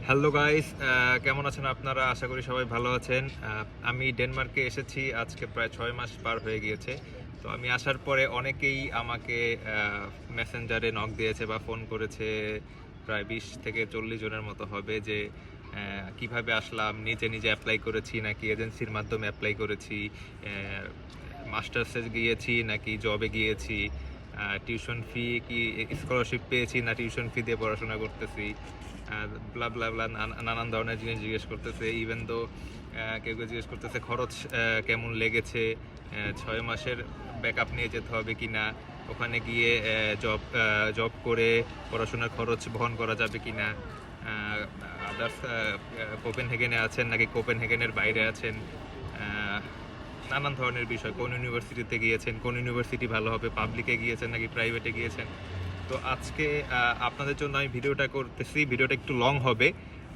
Hello guys, কেমন আছেন আপনারা? আশা করি সবাই ভালো আছেন। আমি ডেনমার্কে এসেছি আজকে প্রায় 6 মাস পার হয়ে গিয়েছে। তো আমি আসার পরে অনেকেই আমাকে মেসেঞ্জারে নক দিয়েছে বা ফোন করেছে। প্রায় 20 থেকে 40 জনের মতো হবে যে কিভাবে আসলাম, নিজে নিজে অ্যাপ্লাই করেছি নাকি এজেন্সির মাধ্যমে অ্যাপ্লাই করেছি, মাস্টার্সে গিয়েছি নাকি জবে গিয়েছি, টিউশন ফি কি স্কলারশিপ পেয়েছি না টিউশন ফি দিয়ে পড়াশোনা করতেছি, ব্লা ব্লা ব্লা নানান ধরনের জিনিস জিজ্ঞেস করতেছে। ইভেন তো কেউ কেউ জিজ্ঞেস করতেছে খরচ কেমন লেগেছে, 6 মাসের ব্যাকআপ নিয়ে যেতে হবে কি না, ওখানে গিয়ে জব করে পড়াশোনার খরচ বহন করা যাবে কি না, আদার্স কোপেনহেগেনে আছেন নাকি কোপেনহেগেনের বাইরে আছেন, নানান ধরনের বিষয়, কোন ইউনিভার্সিটিতে গিয়েছেন, কোন ইউনিভার্সিটি ভালো হবে, পাবলিকে গিয়েছেন নাকি প্রাইভেটে গিয়েছেন। তো আজকে আপনাদের জন্য আমি ভিডিওটা করতেছি। ভিডিওটা একটু লং হবে।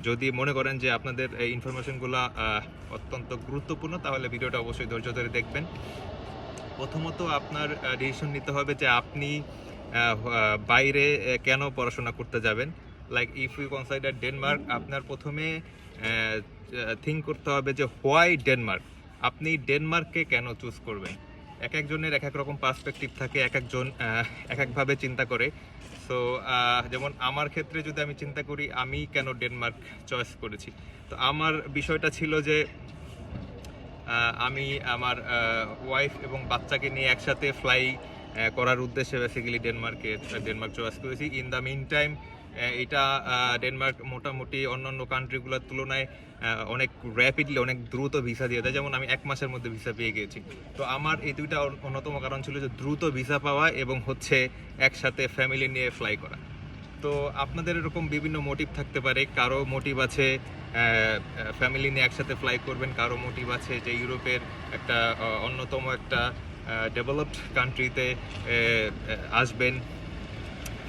যদি মনে করেন যে আপনাদের এই ইনফরমেশনগুলো অত্যন্ত গুরুত্বপূর্ণ, তাহলে ভিডিওটা অবশ্যই ধৈর্য ধরে দেখবেন। প্রথমত আপনার ডিসিশন নিতে হবে যে আপনি বাইরে কেন পড়াশোনা করতে যাবেন। Like if you consider Denmark, আপনার প্রথমে থিঙ্ক করতে হবে যে হোয়াই ডেনমার্ক, আপনি ডেনমার্ককে কেন চুজ করবেন। এক একজনের এক এক রকম পার্সপেক্টিভ থাকে, এক একজন এক একভাবে চিন্তা করে। সো যেমন আমার ক্ষেত্রে যদি আমি চিন্তা করি আমি কেন ডেনমার্ক চয়েস করেছি, তো আমার বিষয়টা ছিল যে আমি আমার ওয়াইফ এবং বাচ্চাকে নিয়ে একসাথে ফ্লাই করার উদ্দেশ্যে বেসিক্যালি ডেনমার্ক চয়েস করেছি। ইন দ্য মিন টাইম এটা ডেনমার্ক মোটামুটি অন্যান্য কান্ট্রিগুলোর তুলনায় অনেক র্যাপিডলি, অনেক দ্রুত ভিসা দিয়ে দেয়। যেমন আমি 1 মাসের মধ্যে ভিসা পেয়ে গিয়েছি। তো আমার এই দুইটা অন্যতম কারণ ছিল যে দ্রুত ভিসা পাওয়া এবং হচ্ছে একসাথে ফ্যামিলি নিয়ে ফ্লাই করা। তো আপনাদের এরকম বিভিন্ন মোটিভ থাকতে পারে। কারো মোটিভ আছে ফ্যামিলি নিয়ে একসাথে ফ্লাই করবেন, কারো মোটিভ আছে যে ইউরোপের একটা অন্যতম একটা ডেভেলপড কান্ট্রিতে আসবেন,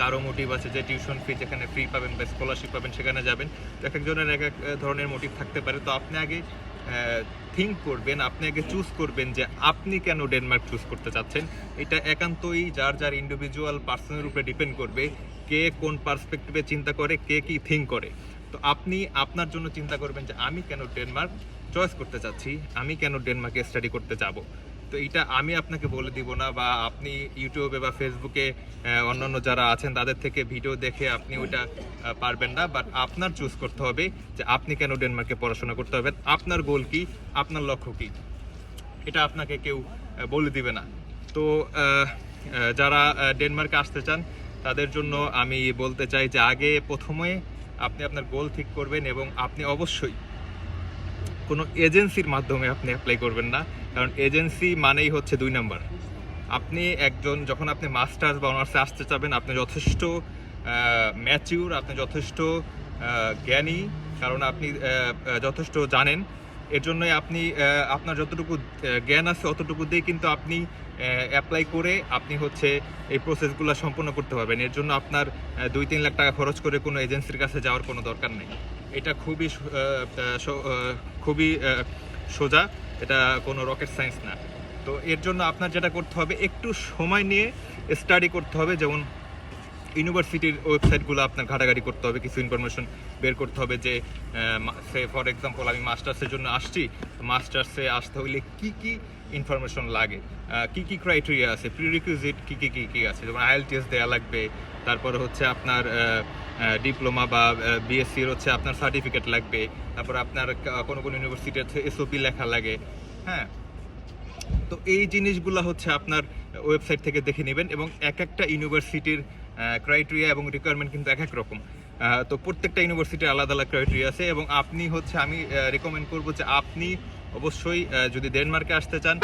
কারো মোটিভ আছে যে টিউশন ফি যেখানে ফ্রি পাবেন বা স্কলারশিপ পাবেন সেখানে যাবেন। তো এক একজনের এক এক ধরনের মোটিভ থাকতে পারে। তো আপনি আগে থিঙ্ক করবেন, আপনি আগে চুজ করবেন যে আপনি কেন ডেনমার্ক চুজ করতে চাচ্ছেন। এটা একান্তই যার যার ইন্ডিভিজুয়াল পার্সনের উপরে ডিপেন্ড করবে, কে কোন পার্সপেক্টিভে চিন্তা করে, কে কি থিঙ্ক করে। তো আপনি আপনার জন্য চিন্তা করবেন যে আমি কেন ডেনমার্ক চয়েস করতে চাচ্ছি, আমি কেন ডেনমার্কে স্টাডি করতে যাব। তো এটা আমি আপনাকে বলে দিব না, বা আপনি ইউটিউবে বা ফেসবুকে অন্যান্য যারা আছেন তাদের থেকে ভিডিও দেখে আপনি ওইটা পারবেন না। বাট আপনার চুজ করতে হবে যে আপনি কেন ডেনমার্কে পড়াশোনা করতে হবে, আপনার গোল কি, আপনার লক্ষ্য কি, এটা আপনাকে কেউ বলে দিবে না। তো যারা ডেনমার্কে আসতে চান তাদের জন্য আমি বলতে চাই যে আগে প্রথমে আপনি আপনার গোল ঠিক করবেন, এবং আপনি অবশ্যই কোনো এজেন্সির মাধ্যমে আপনি অ্যাপ্লাই করবেন না। কারণ এজেন্সি মানেই হচ্ছে 2 নাম্বার। আপনি যখন আপনি মাস্টার্স বা অনার্সে আসতে চাবেন, আপনি যথেষ্ট ম্যাচিউর, আপনি যথেষ্ট জ্ঞানী, কারণ আপনি যথেষ্ট জানেন। এর জন্যই আপনি আপনার যতটুকু জ্ঞান আছে অতটুকু দিয়ে কিন্তু আপনি অ্যাপ্লাই করে আপনি হচ্ছে এই প্রসেসগুলো সম্পন্ন করতে পারবেন। এর জন্য আপনার 2-3 লাখ টাকা খরচ করে কোনো এজেন্সির কাছে যাওয়ার কোনো দরকার নেই। এটা খুবই সোজা, এটা কোনো রকেট সায়েন্স না। তো এর জন্য আপনার যেটা করতে হবে, একটু সময় নিয়ে স্টাডি করতে হবে। যেমন ইউনিভার্সিটির ওয়েবসাইটগুলো আপনার ঘাটাঘাটি করতে হবে, কিছু ইনফরমেশন বের করতে হবে যে সে ফর এক্সাম্পল আমি মাস্টার্সের জন্য আসছি, মাস্টার্সে আসতে হলে কি কি ইনফরমেশন লাগে, কি কি ক্রাইটেরিয়া আছে, প্রিরিকুইজিট কি আছে। যেমন আইএলটিএস দেওয়া লাগবে, তারপরে হচ্ছে আপনার ডিপ্লোমা বা বিএসসির হচ্ছে আপনার সার্টিফিকেট লাগবে, তারপরে আপনার কোনো ইউনিভার্সিটিতে এসওপি লেখা লাগে। হ্যাঁ, তো এই জিনিসগুলো হচ্ছে আপনার ওয়েবসাইট থেকে দেখে নেবেন। এবং এক একটা ইউনিভার্সিটির ক্রাইটেরিয়া এবং রিকোয়ারমেন্ট কিন্তু এক এক রকম। তো প্রত্যেকটা ইউনিভার্সিটির আলাদা আলাদা ক্রাইটেরিয়া আছে। এবং আপনি হচ্ছে আমি রেকমেন্ড করবো যে আপনি অবশ্যই যদি ডেনমার্কে আসতে চান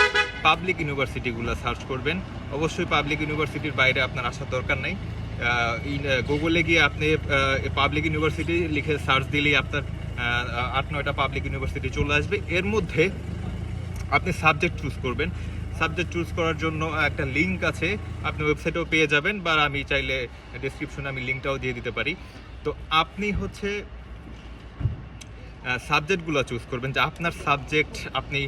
পাবলিক ইউনিভার্সিটিগুলো সার্চ করবেন। অবশ্যই পাবলিক ইউনিভার্সিটির বাইরে আপনার আসার দরকার নেই। গুগলে গিয়ে আপনি পাবলিক ইউনিভার্সিটি লিখে সার্চ দিলেই আপনার 8-9টা পাবলিক ইউনিভার্সিটি চলে আসবে। এর মধ্যে আপনি সাবজেক্ট চুজ করবেন। সাবজেক্ট চুজ করার জন্য একটা লিঙ্ক আছে, আপনি ওয়েবসাইটেও পেয়ে যাবেন, বা আমি চাইলে ডেসক্রিপশনে আমি লিঙ্কটাও দিয়ে দিতে পারি। তো আপনি হচ্ছে সাবজেক্টগুলো চুজ করবেন যে আপনার সাবজেক্ট, আপনি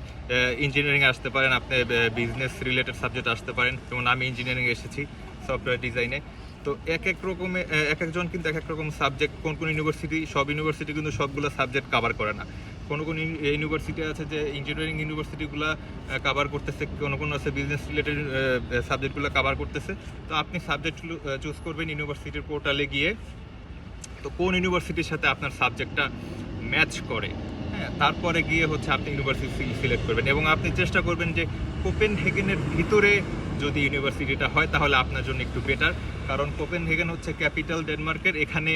ইঞ্জিনিয়ারিংয়ে আসতে পারেন, আপনি বিজনেস রিলেটেড সাবজেক্ট আসতে পারেন। যেমন আমি ইঞ্জিনিয়ারিংয়ে এসেছি, সফটওয়্যার ডিজাইনে। তো এক এক রকমের এক একজন কিন্তু এক এক রকম সাবজেক্ট, কোন কোন ইউনিভার্সিটি, সব ইউনিভার্সিটি কিন্তু সবগুলো সাবজেক্ট কভার করে না। কোনো কোনো ইউনিভার্সিটি আছে যে ইঞ্জিনিয়ারিং ইউনিভার্সিটিগুলো কভার করতেছে, কোনো কোনো আছে বিজনেস রিলেটেড সাবজেক্টগুলো কভার করতেছে। তো আপনি সাবজেক্ট চুজ করবেন ইউনিভার্সিটির পোর্টালে গিয়ে, তো কোন ইউনিভার্সিটির সাথে আপনার সাবজেক্টটা ম্যাচ করে, হ্যাঁ, তারপরে গিয়ে হচ্ছে আপনি ইউনিভার্সিটি সিলেক্ট করবেন এবং আপনি চেষ্টা করবেন যে কোপেনহেগেনের ভিতরে যদি ইউনিভার্সিটিটা হয় তাহলে আপনার জন্য একটু বেটার, কারণ কোপেনহেগেন হচ্ছে ক্যাপিটাল ডেনমার্কের, এখানে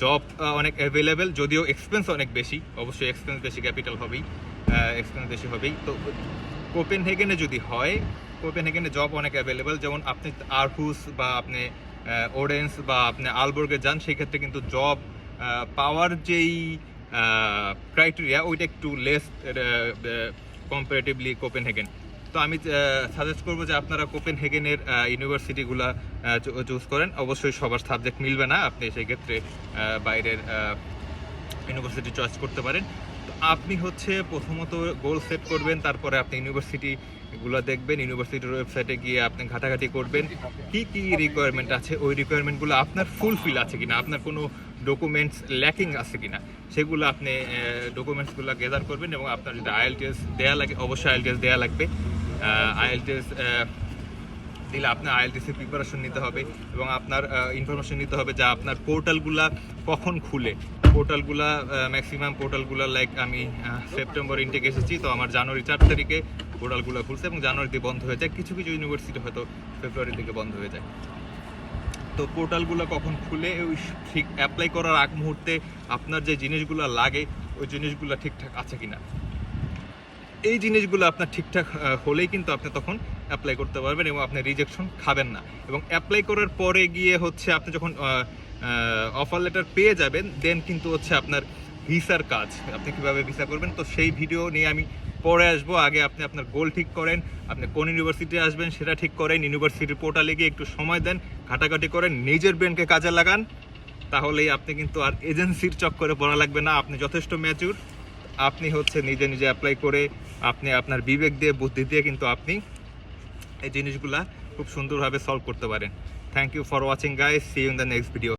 জব অনেক অ্যাভেলেবেল, যদিও এক্সপেন্স অনেক বেশি, অবশ্যই এক্সপেন্স বেশি, ক্যাপিটাল হবেই, এক্সপেন্স বেশি হবেই। তো কোপেনহেগেনে যদি হয়, কোপেনহেগেনে জব অনেক অ্যাভেলেবেল, যেমন আপনি আরহুস বা আপনি ওডেন্স বা আপনি আলবর্গে যান, সেই ক্ষেত্রে কিন্তু জব পাওয়ার যেই ক্রাইটেরিয়া ওইটা একটু লেস কম্পারেটিভলি কোপেনহেগেন। তো আমি সাজেস্ট করবো যে আপনারা কোপেনহেগেনের ইউনিভার্সিটিগুলো চুজ করেন। অবশ্যই সবার সাবজেক্ট মিলবে না, আপনি সেই ক্ষেত্রে বাইরের ইউনিভার্সিটি চয়েস করতে পারেন। তো আপনি হচ্ছে প্রথমত গোল সেট করবেন, তারপরে আপনি ইউনিভার্সিটিগুলো দেখবেন, ইউনিভার্সিটির ওয়েবসাইটে গিয়ে আপনি ঘাটাঘাটি করবেন কি কি রিকোয়ারমেন্ট আছে, ওই রিকোয়ারমেন্টগুলো আপনার ফুলফিল আছে কিনা, আপনার কোনো ডকুমেন্টস ল্যাকিং আছে কিনা, সেগুলো আপনি ডকুমেন্টসগুলো গেদার করবেন। এবং আপনার যদি আইএলটিএস দেওয়া লাগে, অবশ্যই আইএলটিএস দেওয়া লাগবে। আইএলটিএস দিলে আপনার আইএলটিএসের প্রিপারেশন নিতে হবে এবং আপনার ইনফরমেশন নিতে হবে যে আপনার পোর্টালগুলা কখন খুলে। পোর্টালগুলা ম্যাক্সিমাম পোর্টালগুলো লাইক আমি সেপ্টেম্বর ইনটেক এসেছি, তো আমার জানুয়ারি 4 তারিখে পোর্টালগুলো খুলছে এবং জানুয়ারিতে বন্ধ হয়ে যায়, কিছু কিছু ইউনিভার্সিটি হয়তো ফেব্রুয়ারির দিকে বন্ধ হয়ে যায়। তো পোর্টালগুলো কখন খুলে ওই ঠিক অ্যাপ্লাই করার আগ মুহূর্তে আপনার যে জিনিসগুলো লাগে ওই জিনিসগুলো ঠিকঠাক আছে কিনা, এই জিনিসগুলো আপনার ঠিকঠাক হলেই কিন্তু আপনি তখন অ্যাপ্লাই করতে পারবেন এবং আপনি রিজেকশন খাবেন না। এবং অ্যাপ্লাই করার পরে গিয়ে হচ্ছে আপনি যখন অফার লেটার পেয়ে যাবেন, দেন কিন্তু হচ্ছে আপনার ভিসার কাজ, আপনি কীভাবে ভিসা করবেন, তো সেই ভিডিও নিয়ে আমি পরে আসবো। আগে আপনি আপনার গোল ঠিক করেন, আপনি কোন ইউনিভার্সিটি আসবেন সেটা ঠিক করেন, ইউনিভার্সিটির পোর্টালে গিয়ে একটু সময় দেন, ঘাটাঘাটি করেন, নিজের ব্রেনকে কাজে লাগান, তাহলেই আপনি কিন্তু আর এজেন্সির চক্করে পড়া লাগবে না। আপনি যথেষ্ট ম্যাচিউর, আপনি হচ্ছে নিজে নিজে অ্যাপ্লাই করে আপনি আপনার বিবেক দিয়ে, বুদ্ধি দিয়ে কিন্তু আপনি এই জিনিসগুলা খুব সুন্দরভাবে সলভ করতে পারেন। Thank you for watching guys, see you in the next video.